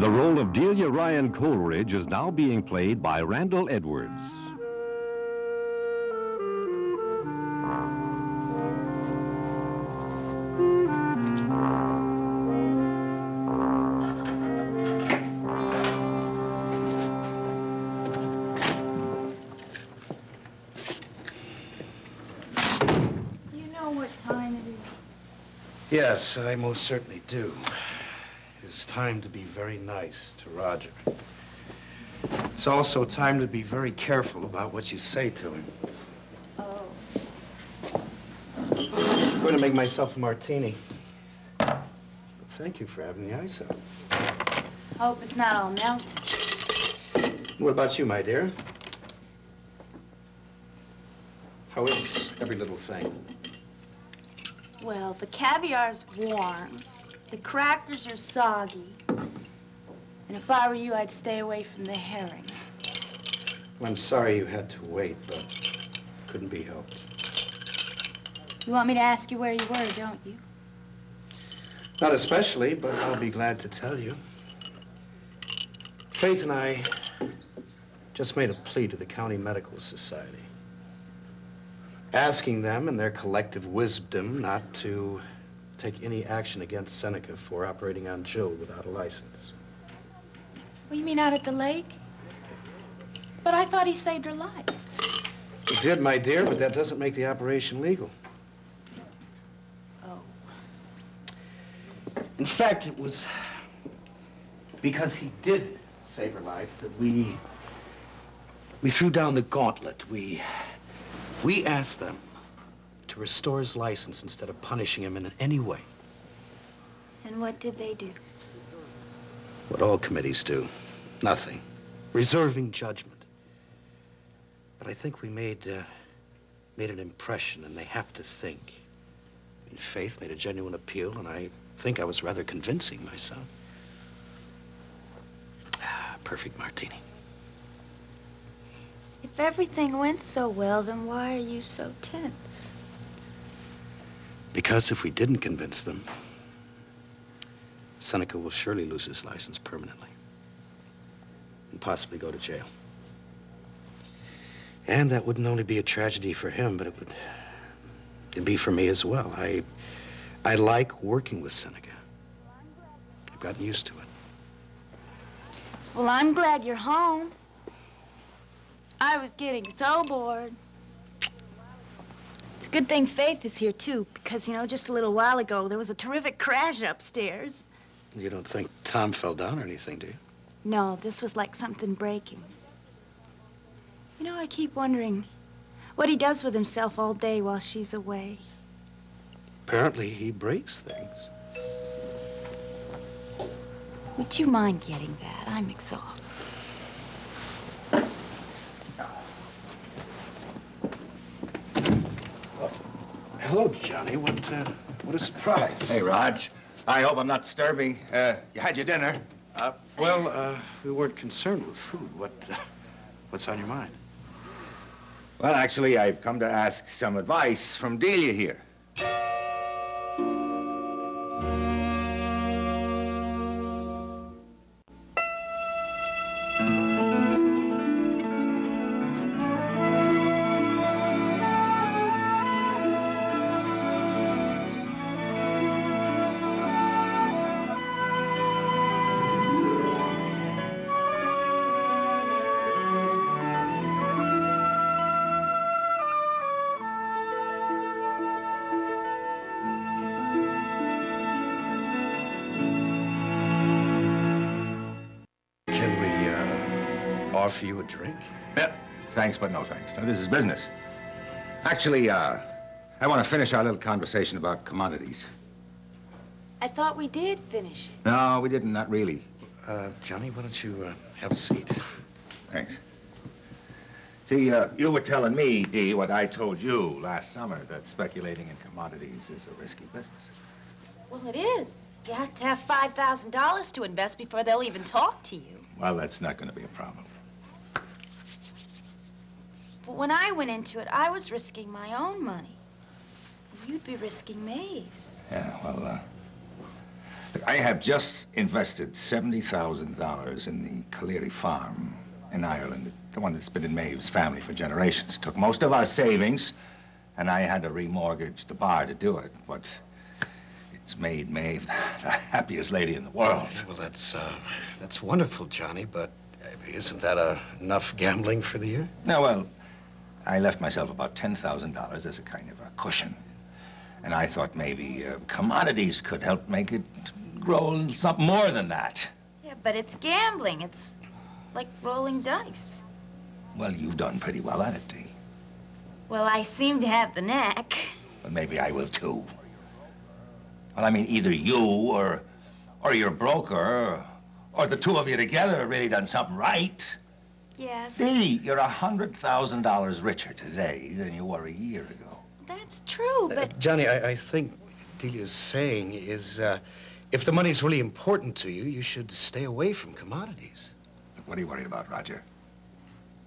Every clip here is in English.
The role of Delia Ryan Coleridge is now being played by Randall Edwards. Yes, I most certainly do. It's time to be very nice to Roger. It's also time to be very careful about what you say to him. Oh. I'm going to make myself a martini. Thank you for having the ice out. Hope it's not all melted. What about you, my dear? How is every little thing? Well, the caviar's warm, the crackers are soggy, and if I were you, I'd stay away from the herring. Well, I'm sorry you had to wait, but couldn't be helped. You want me to ask you where you were, don't you? Not especially, but I'll be glad to tell you. Faith and I just made a plea to the County Medical Society, asking them in their collective wisdom not to take any action against Seneca for operating on Jill without a license. Well, you mean out at the lake? But I thought he saved her life. He did, my dear, but that doesn't make the operation legal. Oh. In fact, it was because he did save her life that we threw down the gauntlet. We asked them to restore his license instead of punishing him in any way. And what did they do? What all committees do. Nothing. Reserving judgment. But I think we made an impression, and they have to think. I mean, Faith made a genuine appeal, and I think I was rather convincing myself. Perfect martini. If everything went so well, then why are you so tense? Because if we didn't convince them, Seneca will surely lose his license permanently and possibly go to jail. And that wouldn't only be a tragedy for him, but it'd be for me as well. I like working with Seneca. I've gotten used to it. Well, I'm glad you're home. I was getting so bored. It's a good thing Faith is here, too, because, you know, just a little while ago, there was a terrific crash upstairs. You don't think Tom fell down or anything, do you? No, this was like something breaking. You know, I keep wondering what he does with himself all day while she's away. Apparently, he breaks things. Would you mind getting that? I'm exhausted. Hello, Johnny. What a surprise. Hey, Raj. I hope I'm not disturbing. You had your dinner? We weren't concerned with food. What's on your mind? Well, actually, I've come to ask some advice from Delia here. Offer you a drink? Yeah, thanks, but no thanks. Now, this is business. Actually, I want to finish our little conversation about commodities. I thought we did finish it. No, we didn't, not really. Johnny, why don't you have a seat? Thanks. See, you were telling me, Dee, what I told you last summer, that speculating in commodities is a risky business. Well, it is. You have to have $5,000 to invest before they'll even talk to you. Well, that's not going to be a problem. But when I went into it, I was risking my own money. You'd be risking Maeve's. Yeah, well, look, I I have just invested $70,000 in the Caleri farm in Ireland, the one that's been in Maeve's family for generations. Took most of our savings, and I had to remortgage the bar to do it, but it's made Maeve the happiest lady in the world. Well, that's wonderful, Johnny, but isn't that enough gambling for the year? No, well, I left myself about $10,000 as a kind of a cushion. And I thought maybe commodities could help make it grow something more than that. Yeah, but it's gambling. It's like rolling dice. Well, you've done pretty well at it, Dee. Well, I seem to have the knack. But maybe I will, too. Well, I mean, either you or your broker or the two of you together have really done something right. Yes. Dee, you're $100,000 richer today than you were a year ago. That's true, but... Johnny, I think Delia's saying is, if the money's really important to you, you should stay away from commodities. Look, what are you worried about, Roger?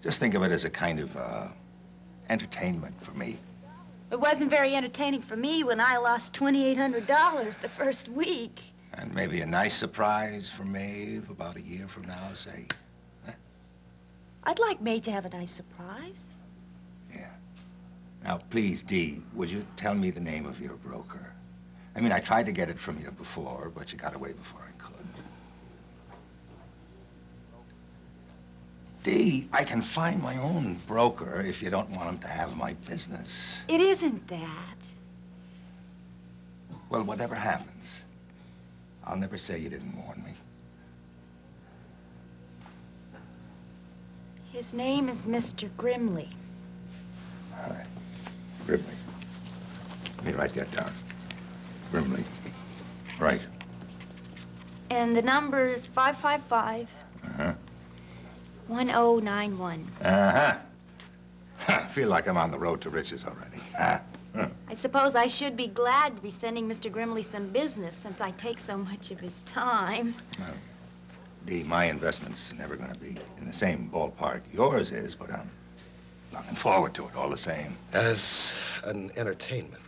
Just think of it as a kind of entertainment for me. It wasn't very entertaining for me when I lost $2,800 the first week. And maybe a nice surprise for Maeve about a year from now, say. Huh? I'd like May to have a nice surprise. Yeah. Now, please, Dee, would you tell me the name of your broker? I mean, I tried to get it from you before, but you got away before I could. Dee, I can find my own broker if you don't want him to have my business. It isn't that. Well, whatever happens, I'll never say you didn't warn me. His name is Mr. Grimley. All right. Grimley. Let me write that down. Grimley. Right. And the number is 555 1091. I feel like I'm on the road to riches already. I suppose I should be glad to be sending Mr. Grimley some business since I take so much of his time. Well, Dee, my investment's never going to be in the same ballpark yours is, but I'm looking forward to it all the same. As an entertainment.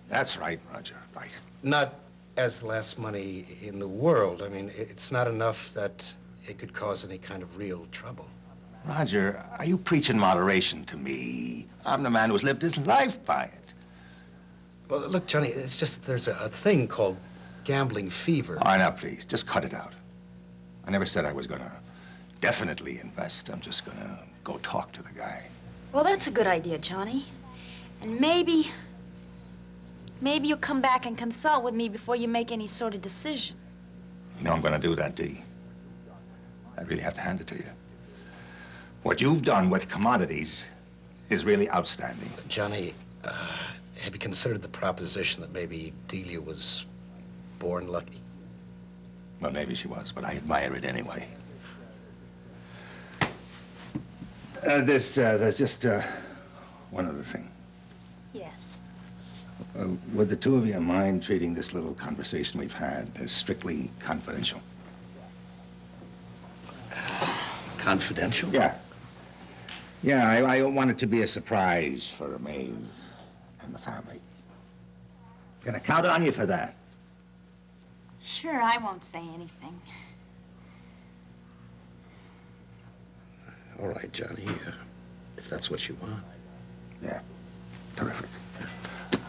That's right, Roger, right. Not as the last money in the world. I mean, it's not enough that it could cause any kind of real trouble. Roger, are you preaching moderation to me? I'm the man who's lived his life by it. Well, look, Johnny, it's just that there's a thing called gambling fever. All right, now, please, just cut it out. I never said I was going to definitely invest. I'm just going to go talk to the guy. Well, that's a good idea, Johnny. And maybe you'll come back and consult with me before you make any sort of decision. You know I'm going to do that, Dee. I really have to hand it to you. What you've done with commodities is really outstanding. Johnny, have you considered the proposition that maybe Delia was born lucky? Well, maybe she was, but I admire it anyway. There's just one other thing. Yes. Would the two of you mind treating this little conversation we've had as strictly confidential? Confidential? Yeah. Yeah, I want it to be a surprise for Maeve and the family. Gonna count on you for that. Sure, I won't say anything. All right, Johnny, if that's what you want. Yeah, terrific.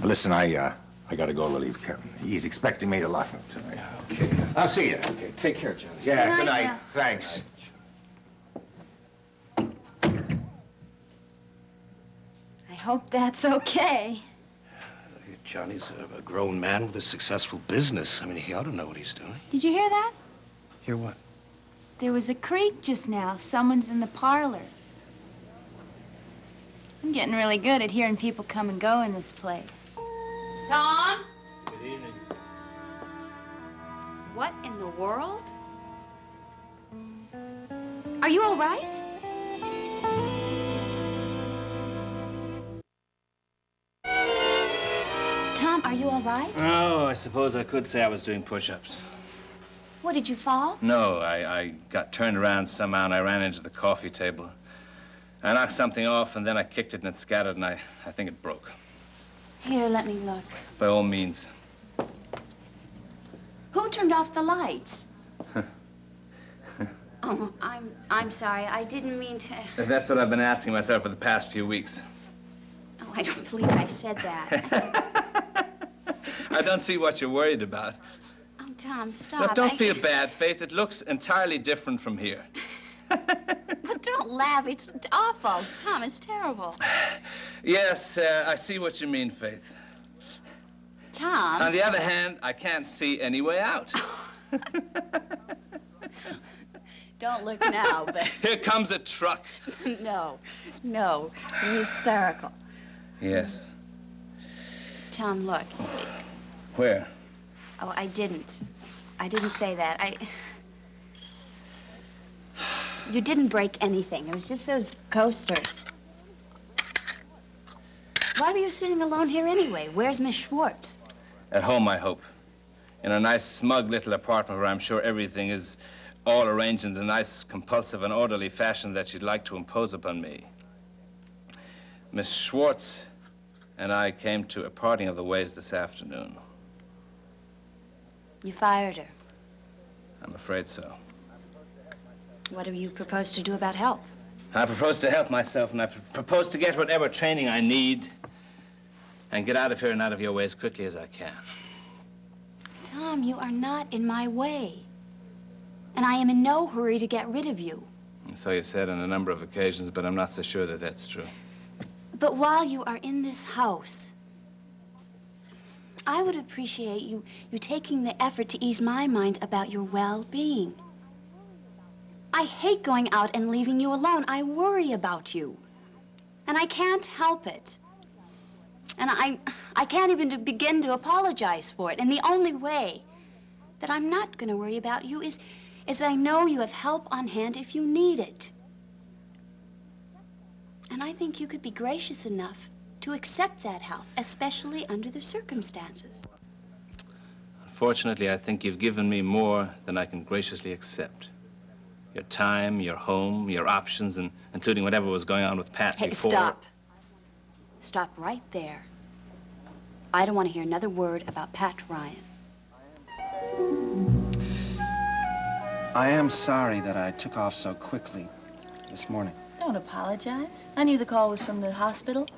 Listen, I gotta go relieve Kevin. He's expecting me to lock up tonight. Okay. I'll see you. Okay, take care, Johnny. Yeah, Good night, good night. now. Thanks. I hope that's okay. Johnny's a grown man with a successful business. I mean, he ought to know what he's doing. Did you hear that? Hear what? There was a creak just now. Someone's in the parlor. I'm getting really good at hearing people come and go in this place. Tom? Good evening. What in the world? Are you all right? Tom, are you all right? Oh, I suppose I could say I was doing push-ups. What, did you fall? No, I got turned around somehow and I ran into the coffee table. I knocked something off and then I kicked it and it scattered and I think it broke. Here, let me look. By all means. Who turned off the lights? Oh, I'm sorry. I didn't mean to... That's what I've been asking myself for the past few weeks. Oh, I don't believe I said that. I don't see what you're worried about. Oh, Tom, stop. Look, don't feel bad, Faith. It looks entirely different from here. But don't laugh. It's awful. Tom, it's terrible. Yes, I see what you mean, Faith. Tom. On the other hand, I can't see any way out. Don't look now, but... Here comes a truck. No, you're hysterical. Yes. Tom, look. Where? Oh, I didn't say that. You didn't break anything. It was just those coasters. Why were you sitting alone here anyway? Where's Miss Schwartz? At home, I hope. In a nice, smug little apartment where I'm sure everything is all arranged in a nice, compulsive and orderly fashion that she'd like to impose upon me. Miss Schwartz and I came to a parting of the ways this afternoon. You fired her. I'm afraid so. What do you propose to do about help? I propose to help myself, and I propose to get whatever training I need and get out of here and out of your way as quickly as I can. Tom, you are not in my way. And I am in no hurry to get rid of you. So you've said on a number of occasions, but I'm not so sure that that's true. But while you are in this house, I would appreciate you taking the effort to ease my mind about your well-being. I hate going out and leaving you alone. I worry about you. And I can't help it. And I can't even begin to apologize for it. And the only way that I'm not going to worry about you is that I know you have help on hand if you need it. And I think you could be gracious enough to accept that help, especially under the circumstances. Unfortunately, I think you've given me more than I can graciously accept. Your time, your home, your options, and including whatever was going on with Pat before. Hey, stop. Stop right there. I don't want to hear another word about Pat Ryan. I am sorry that I took off so quickly this morning. Don't apologize. I knew the call was from the hospital.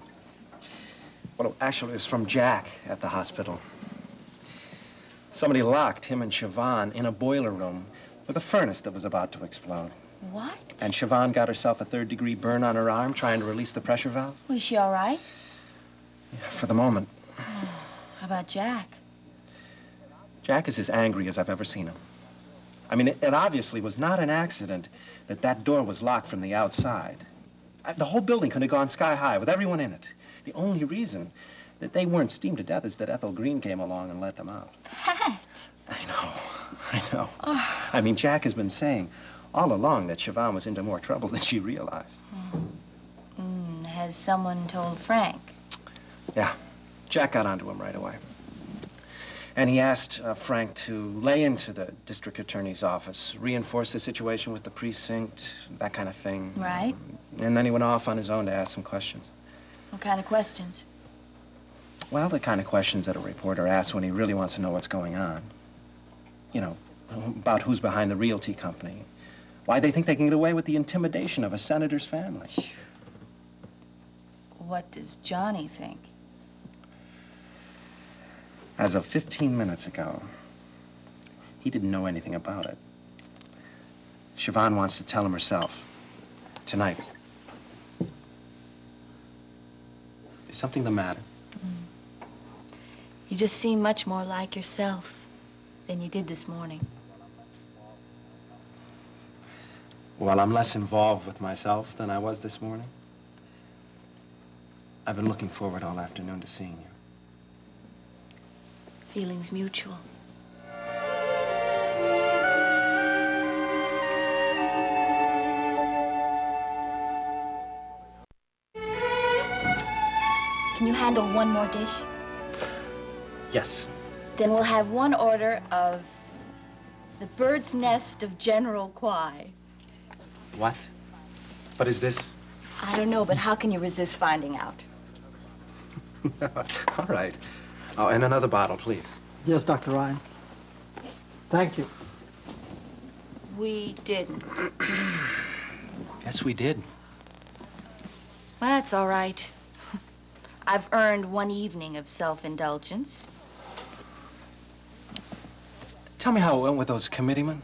Well, actually, it was from Jack at the hospital. Somebody locked him and Siobhan in a boiler room with a furnace that was about to explode. What? And Siobhan got herself a third-degree burn on her arm trying to release the pressure valve. Was she all right? Yeah, for the moment. How about Jack? Jack is as angry as I've ever seen him. I mean, it obviously was not an accident that that door was locked from the outside. The whole building could have gone sky high with everyone in it. The only reason that they weren't steamed to death is that Ethel Green came along and let them out. Pat! I know. Oh. I mean, Jack has been saying all along that Siobhan was into more trouble than she realized. Has someone told Frank? Yeah, Jack got onto him right away. And he asked Frank to lay into the district attorney's office, reinforce the situation with the precinct, that kind of thing. Right. And then he went off on his own to ask some questions. What kind of questions? Well, the kind of questions that a reporter asks when he really wants to know what's going on. You know, about who's behind the realty company. Why they think they can get away with the intimidation of a senator's family. What does Johnny think? As of 15 minutes ago, he didn't know anything about it. Siobhan wants to tell him herself. Tonight. Is something the matter? You just seem much more like yourself than you did this morning. Well, I'm less involved with myself than I was this morning. I've been looking forward all afternoon to seeing you. Feelings mutual. Can you handle one more dish? Yes. Then we'll have one order of the bird's nest of General Kwai. What? What is this? I don't know, but how can you resist finding out? All right. Oh, and another bottle, please. Yes, Dr. Ryan. Thank you. We didn't. Yes, we did. Well, that's all right. I've earned one evening of self-indulgence. Tell me how it went with those committeemen.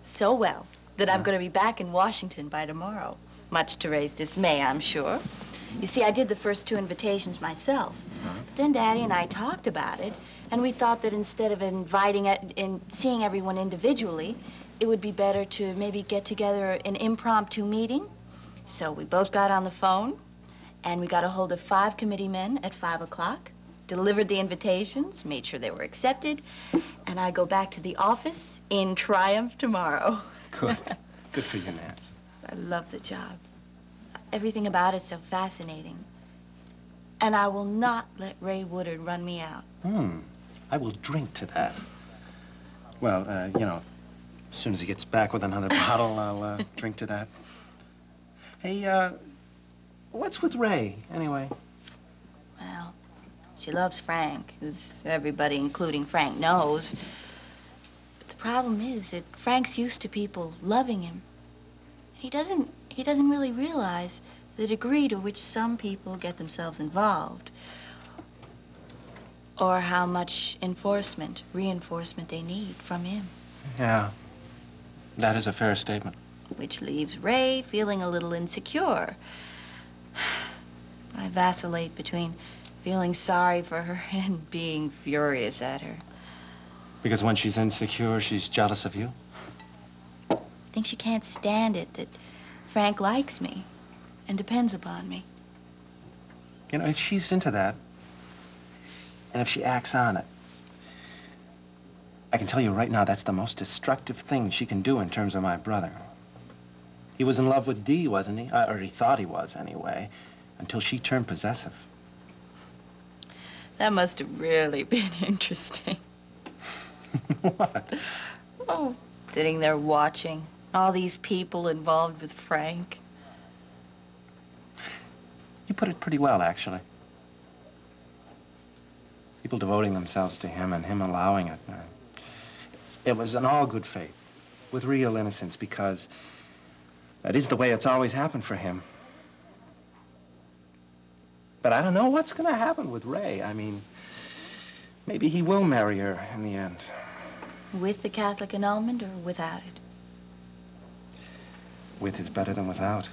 So well that I'm going to be back in Washington by tomorrow, much to Ray's dismay, I'm sure. You see, I did the first 2 invitations myself. But then Daddy and I talked about it, and we thought that instead of inviting and seeing everyone individually, it would be better to maybe get together an impromptu meeting. So we both got on the phone, and we got a hold of 5 committeemen at 5 o'clock, delivered the invitations, made sure they were accepted, and I go back to the office in triumph tomorrow. Good. Good for you, Nance. I love the job. Everything about it's so fascinating. And I will not let Ray Woodard run me out. I will drink to that. Well, you know, as soon as he gets back with another bottle, I'll drink to that. Hey, what's with Ray, anyway? Well, she loves Frank, who's everybody, including Frank, knows. But the problem is that Frank's used to people loving him. He doesn't really realize the degree to which some people get themselves involved, or how much reinforcement they need from him. Yeah, that is a fair statement. Which leaves Ray feeling a little insecure. I vacillate between feeling sorry for her and being furious at her. Because when she's insecure, she's jealous of you? I think she can't stand it that Frank likes me and depends upon me. You know, if she's into that, and if she acts on it, I can tell you right now that's the most destructive thing she can do in terms of my brother. He was in love with Dee, wasn't he? Or he thought he was, anyway, until she turned possessive. That must have really been interesting. What? Oh, sitting there watching all these people involved with Frank. You put it pretty well, actually. People devoting themselves to him and him allowing it. It was in all good faith, with real innocence, because that is the way it's always happened for him. But I don't know what's going to happen with Ray. I mean, maybe he will marry her in the end. With the Catholic annulment or without it? With is better than without.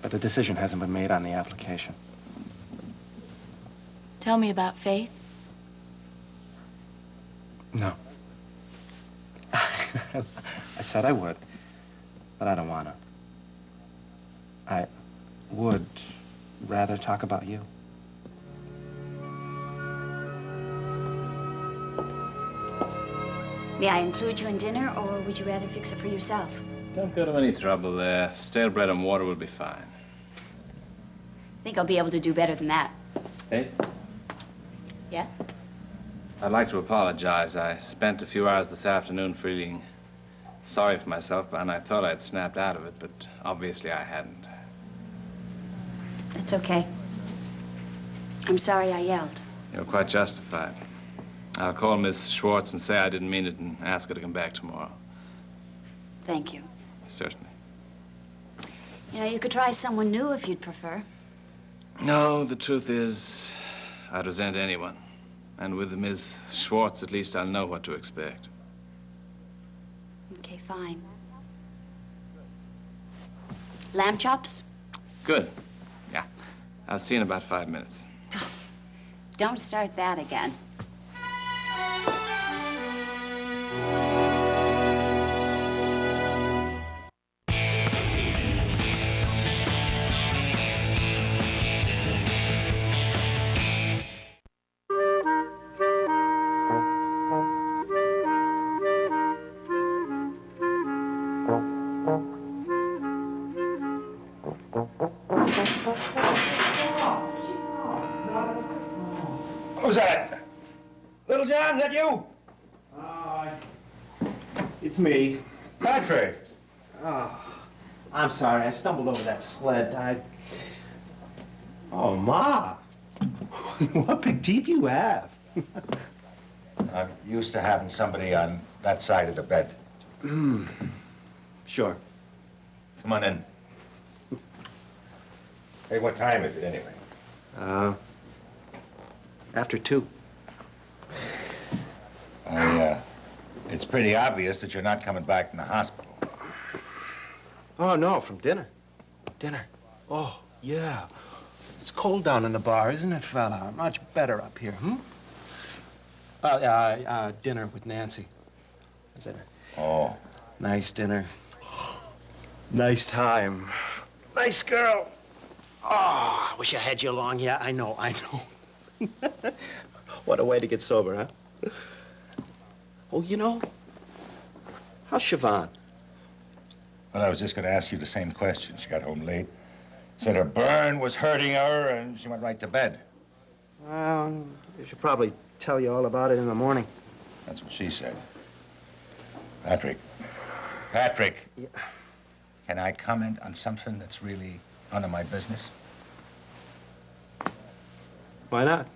But a decision hasn't been made on the application. Tell me about Faith. No. I said I would, but I don't want to. I would rather talk about you. May I include you in dinner, or would you rather fix it for yourself? Don't go to any trouble there. Stale bread and water will be fine. I think I'll be able to do better than that. Hey? Yeah? I'd like to apologize. I spent a few hours this afternoon feeling sorry for myself, and I thought I'd snapped out of it, but obviously I hadn't. That's okay. I'm sorry I yelled. You're quite justified. I'll call Miss Schwartz and say I didn't mean it and ask her to come back tomorrow. Thank you. Certainly. You know, you could try someone new if you'd prefer. No, the truth is, I'd resent anyone. And with Ms. Schwartz, at least I'll know what to expect. Okay, fine. Lamb chops? Good. Yeah. I'll see you in about 5 minutes. Don't start that again. Who's that? Little John, is that you? It's me. Patrick. I'm sorry, I stumbled over that sled. Oh, Ma. What big teeth you have. I'm used to having somebody on that side of the bed. Sure. Come on in. Hey, what time is it anyway? After 2. It's pretty obvious that you're not coming back from the hospital. Oh, no, from dinner. Dinner. Oh, yeah. It's cold down in the bar, isn't it, fella? Much better up here, dinner with Nancy. Is it? Oh. Nice dinner. Nice time. Nice girl. Oh, I wish I had you along. Yeah, I know. What a way to get sober, huh? Oh, you know, how's Siobhan? Well, I was just going to ask you the same question. She got home late. Said her burn was hurting her, and she went right to bed. Well, I should probably tell you all about it in the morning. That's what she said. Patrick. Yeah. Can I comment on something that's really none of my business? Why not?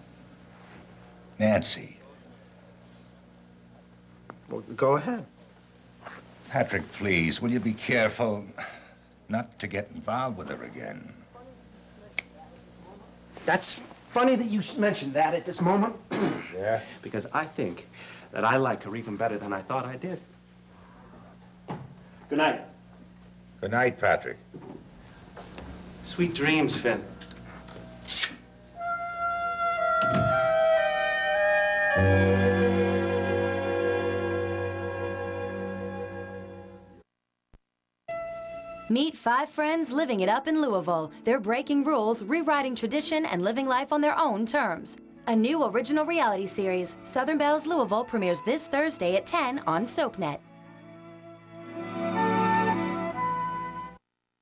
Nancy. Well, go ahead. Patrick, please, will you be careful not to get involved with her again? That's funny that you mentioned that at this moment. Yeah? Because I think that I like her even better than I thought I did. Good night. Good night, Patrick. Sweet dreams, Finn. Meet 5 friends living it up in Louisville. They're breaking rules, rewriting tradition, and living life on their own terms. A new original reality series, Southern Belle's Louisville, premieres this Thursday at 10 on SoapNet.